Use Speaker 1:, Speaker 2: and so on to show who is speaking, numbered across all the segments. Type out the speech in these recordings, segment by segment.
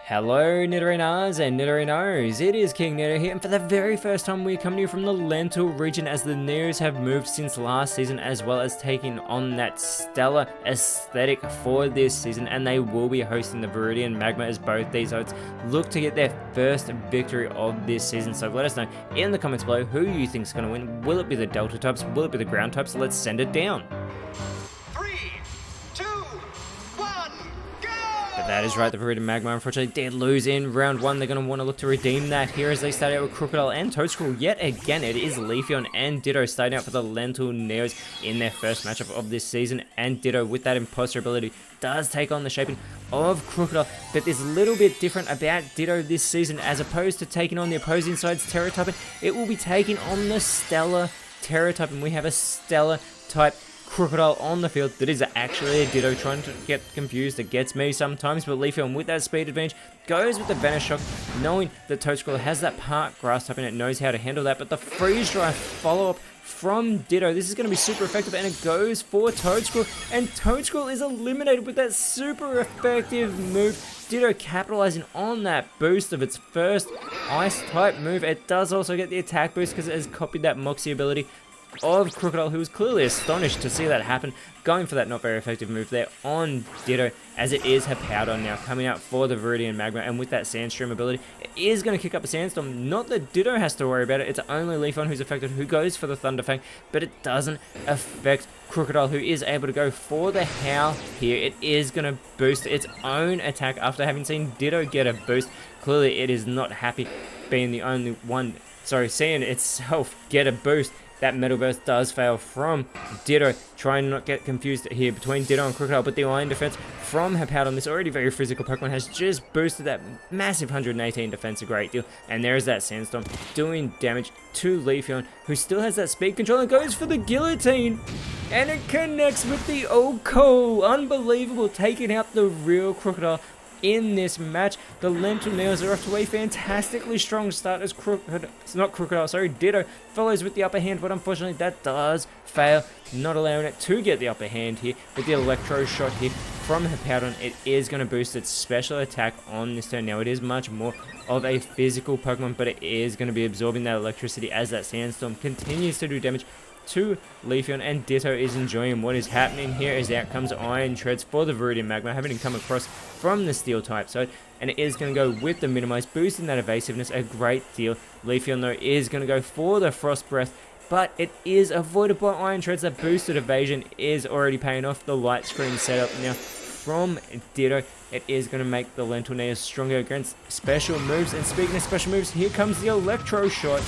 Speaker 1: Hello Nidorinas and Nidorinos, it is KingNido here, and for the very first time we're coming to you from the Lentil region as the Neos have moved since last season, as well as taking on that stellar aesthetic for this season, and they will be hosting the Viridian Magma as both these hosts look to get their first victory of this season. So let us know in the comments below who you think is going to win. Will it be the Delta types? Will it be the ground types? Let's send it down. That is right, the Viridian Magma unfortunately did lose in round one. They're going to want to look to redeem that here as they start out with Crocodile and Toadscroll. Yet again, it is Leafeon and Ditto starting out for the Lentil Neos in their first matchup of this season. And Ditto, with that imposter ability, does take on the shaping of Crocodile. But there's a little bit different about Ditto this season. As opposed to taking on the opposing side's Terra type, it will be taking on the Stellar Terra type. And we have a Stellar type Crocodile on the field that is actually a Ditto, trying to get confused. It gets me sometimes, but Leafeon with that speed advantage goes with the Vanish Shock, knowing that Toadscroll has that part grass type and it knows how to handle that. But the Freeze Dry follow-up from Ditto, this is going to be super effective, and it goes for Toadscroll, and Toadscroll is eliminated with that super effective move. Ditto capitalizing on that boost of its first Ice type move. It does also get the attack boost because it has copied that Moxie ability of Crocodile, who was clearly astonished to see that happen, going for that not very effective move there on Ditto, as it is Hippowdon now coming out for the Viridian Magma, and with that Sandstream ability, it is going to kick up a Sandstorm. Not that Ditto has to worry about it, it's only Leafeon who's affected, who goes for the Thunder Fang, but it doesn't affect Crocodile, who is able to go for the Howl here. It is going to boost its own attack after having seen Ditto get a boost. Clearly it is not happy being the only one, seeing itself get a boost. That Metal Burst does fail from Ditto, trying to not get confused here between Ditto and Crocodile, but the Iron Defense from Hippowdon, this already very physical Pokemon, has just boosted that massive 118 defense a great deal, and there is that Sandstorm doing damage to Leafeon, who still has that speed control and goes for the Guillotine, and it connects with the Oko. Unbelievable, taking out the real Crocodile in this match. The Lentil Neos are off to a fantastically strong start as Ditto follows with the upper hand, but unfortunately that does fail, not allowing it to get the upper hand here. With the Electro Shot here from Hippowdon, it is going to boost its special attack on this turn. Now it is much more of a physical Pokemon, but it is going to be absorbing that electricity as that Sandstorm continues to do damage to Leafeon, and Ditto is enjoying what is happening here as out comes Iron Treads for the Viridian Magma, having come across from the Steel type side, and it is going to go with the Minimize, boosting that evasiveness a great deal. Leafeon though is going to go for the Frost Breath, but it is avoided by Iron Treads. That boosted evasion is already paying off. The light screen setup now from Ditto, it is going to make the Lentil Neos stronger against special moves. And speaking of special moves, here comes the Electro Shot,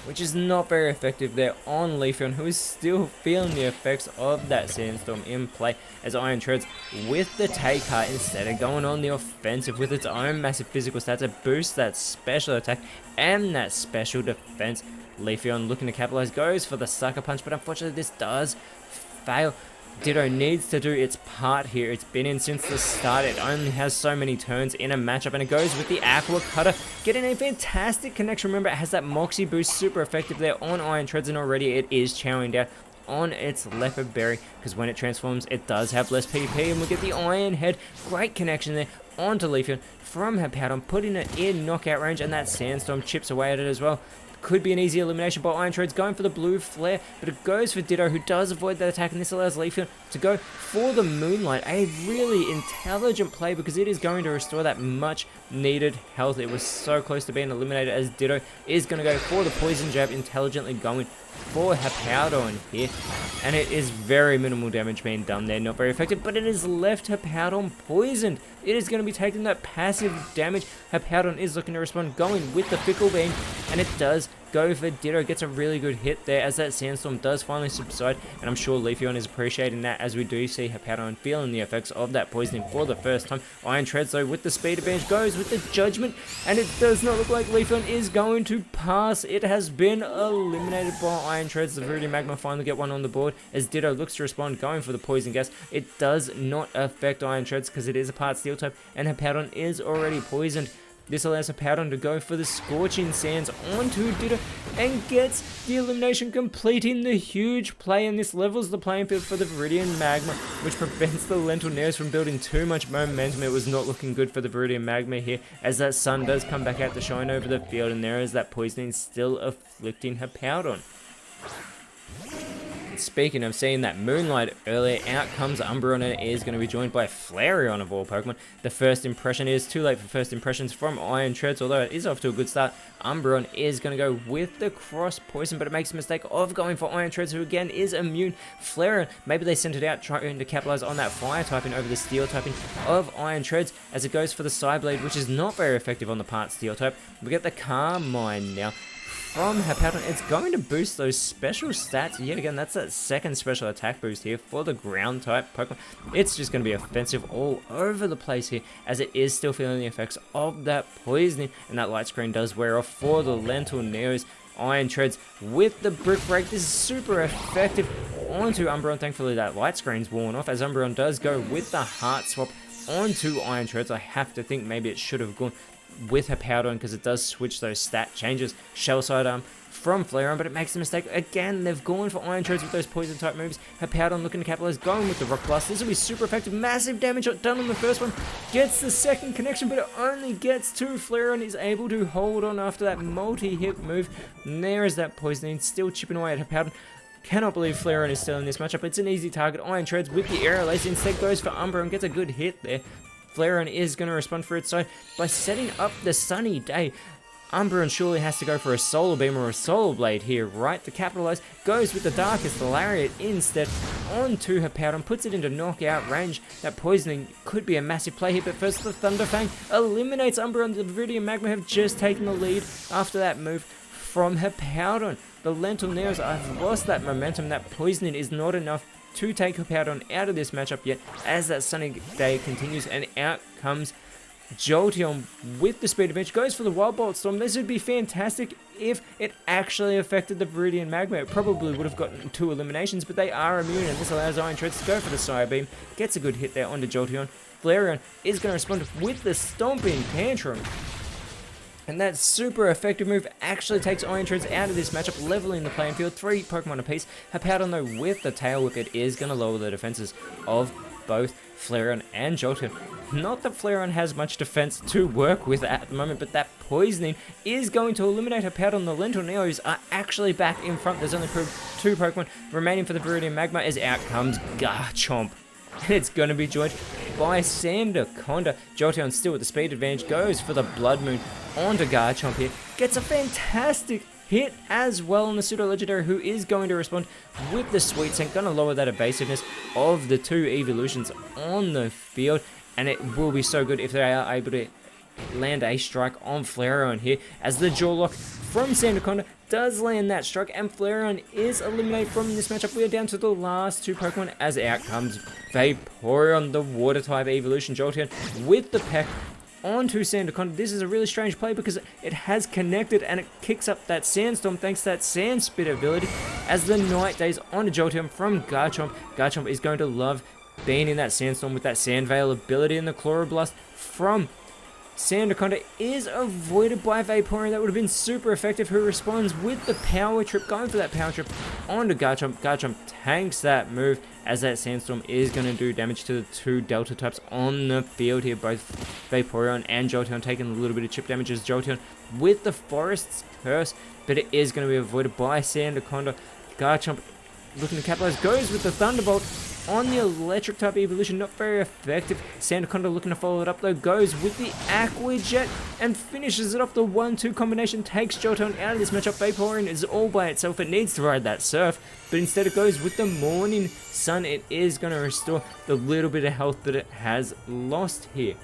Speaker 1: which is not very effective there on Leafeon, who is still feeling the effects of that Sandstorm in play, as Iron Treads with the Take Heart instead of going on the offensive with its own massive physical stats to boost that special attack and that special defense. Leafeon looking to capitalize, goes for the Sucker Punch, but unfortunately this does fail. Ditto needs to do its part here. It's been in since the start. It only has so many turns in a matchup, and it goes with the Aqua Cutter, getting a fantastic connection. Remember, it has that Moxie boost, super effective there on Iron Treads, and already it is chowing down on its Leopard Berry, because when it transforms, it does have less PP, and we get the Iron Head. Great connection there onto Leafeon from Hippowdon, putting it in knockout range, and that Sandstorm chips away at it as well. Could be an easy elimination by Iron Treads, going for the Blue Flare, but it goes for Ditto, who does avoid that attack, and this allows Leafeon to go for the Moonlight. A really intelligent play, because it is going to restore that much needed health. It was so close to being eliminated, as Ditto is going to go for the Poison Jab, intelligently going for Hippowdon here, and it is very minimal damage being done there, not very effective, but it has left Hippowdon poisoned. It is going to be taking that passive damage. Hippowdon is looking to respond, going with the Fickle Beam, and it does go for Ditto. Gets a really good hit there as that Sandstorm does finally subside, and I'm sure Leafeon is appreciating that, as we do see Hippowdon feeling the effects of that poisoning for the first time. Iron Treads though with the speed advantage goes with the Judgment, and it does not look like Leafeon is going to pass. It has been eliminated by Iron Treads. The Viridian Magma finally get one on the board as Ditto looks to respond, going for the Poison Gas. It does not affect Iron Treads because it is a part Steel type, and Hippowdon is already poisoned. This allows Hippowdon to go for the Scorching Sands onto Ditto and gets the elimination, completing the huge play, and this levels the playing field for the Viridian Magma, which prevents the Lental Neos from building too much momentum. It was not looking good for the Viridian Magma here, as that sun does come back out to shine over the field, and there is that poisoning still afflicting Hippowdon. Speaking of seeing that Moonlight earlier, out comes Umbreon and is going to be joined by Flareon of all Pokemon. The first impression is too late for first impressions from Iron Treads, although it is off to a good start. Umbreon is going to go with the Cross Poison, but it makes a mistake of going for Iron Treads, who again is immune. Flareon, maybe they sent it out trying to capitalize on that Fire typing over the Steel typing of Iron Treads, as it goes for the Psyblade, which is not very effective on the part Steel type. We get the Carmine now from Hippowdon. It's going to boost those special stats yet again. That's that second special attack boost here for the ground type Pokemon. It's just going to be offensive all over the place here, as it is still feeling the effects of that poisoning, and that light screen does wear off for the Lental Neos. Iron Treads with the Brick Break. This is super effective onto Umbreon. Thankfully that light screen's worn off, as Umbreon does go with the Heart Swap onto Iron Treads. I have to think maybe it should have gone with Hippowdon, because it does switch those stat changes. Shell Side Arm from Flareon, but it makes a mistake again. They've gone for Iron Treads with those poison type moves. Hippowdon looking to capitalize, going with the Rock Blast. This will be super effective. Massive damage done on the first one. Gets the second connection, but it only gets two. Flareon is able to hold on after that multi-hit move. And there is that poisoning, still chipping away at Hippowdon. Cannot believe Flareon is still in this matchup. It's an easy target. Iron Treads with the Aerial Ace instead goes for Umbreon, gets a good hit there. Flareon is going to respond for its side by setting up the Sunny Day. Umbreon surely has to go for a Solar Beam or a Solar Blade here, right, to capitalize. Goes with the Darkest Lariat instead onto Hippowdon, puts it into knockout range. That poisoning could be a massive play here, but first the Thunder Fang eliminates Umbreon. The Viridian Magma have just taken the lead after that move from Hippowdon. The Lental Neos have lost that momentum. That poisoning is not enough to take Hippowdon out of this matchup yet, as that Sunny Day continues, and out comes Jolteon with the speed advantage. Goes for the Wild Bolt Storm. This would be fantastic if it actually affected the Viridian Magma. It probably would have gotten 2 eliminations, but they are immune, and this allows Iron Treads to go for the Sire Beam. Gets a good hit there onto Jolteon. Flareon is going to respond with the Stomping Tantrum. And that super effective move actually takes Iron Treads out of this matchup, leveling the playing field. 3 Pokemon apiece. Hippowdon, though, with the Tail Whip, it is going to lower the defenses of both Flareon and Jolteon. Not that Flareon has much defense to work with at the moment, but that poisoning is going to eliminate Hippowdon. The Lental Neos are actually back in front. There's only 2 Pokemon remaining for the Viridian Magma, as out comes Garchomp. And it's going to be joined by Sandaconda. Jolteon still with the speed advantage, goes for the Blood Moon onto Garchomp here. Gets a fantastic hit as well on the Pseudo Legendary, who is going to respond with the Sweet Scent. Going to lower that evasiveness of the 2 evolutions on the field. And it will be so good if they are able to land a strike on Flareon here, as the Jaw Lock from Sandaconda does land that strike, and Flareon is eliminated from this matchup. We are down to the last 2 Pokemon, as out comes Vaporeon, the Water type evolution. Jolteon with the Peck onto Sandaconda. This is a really strange play because it has connected, and it kicks up that Sandstorm thanks to that Sand Spit ability, as the Night Days onto Jolteon from Garchomp. Garchomp is going to love being in that Sandstorm with that Sand Veil ability, and the Chloroblast from Sandaconda is avoided by Vaporeon. That would have been super effective, who responds with the Power Trip, going for that Power Trip onto Garchomp. Garchomp tanks that move, as that Sandstorm is going to do damage to the 2 Delta types on the field here. Both Vaporeon and Jolteon taking a little bit of chip damage, as Jolteon with the Forest's Curse, but it is going to be avoided by Sandaconda. Garchomp looking to capitalize, goes with the Thunderbolt on the Electric type evolution, not very effective. Sandaconda looking to follow it up though, goes with the Aqua Jet and finishes it off. The 1-2 combination takes Jolteon out of this matchup. Vaporeon is all by itself. It needs to ride that Surf, but instead it goes with the Morning Sun. It is going to restore the little bit of health that it has lost here,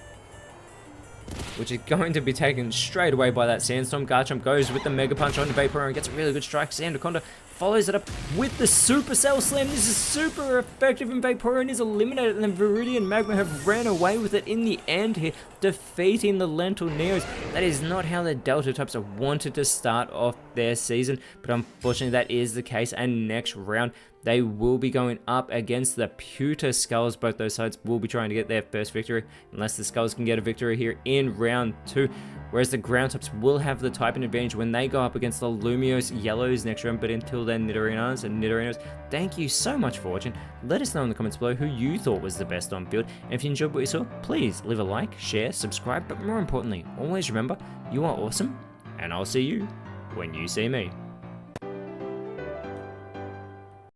Speaker 1: which is going to be taken straight away by that Sandstorm. Garchomp goes with the Mega Punch onto Vaporeon, gets a really good strike. Sandaconda follows it up with the Supercell Slam. This is super effective, and Vaporeon is eliminated, and the Viridian Magma have ran away with it in the end here, defeating the Lental Neos. That is not how the Delta types are wanted to start off their season, but unfortunately that is the case. And next round, they will be going up against the Pewter Skulls. Both those sides will be trying to get their first victory, unless the Skulls can get a victory here in round 2. Whereas the Ground Types will have the typing advantage when they go up against the Lumiose Yellows next round. But until then, Nidorinas and Nidorinos, thank you so much for watching. Let us know in the comments below who you thought was the best on field. And if you enjoyed what you saw, please leave a like, share, subscribe, but more importantly, always remember, you are awesome, and I'll see you when you see me.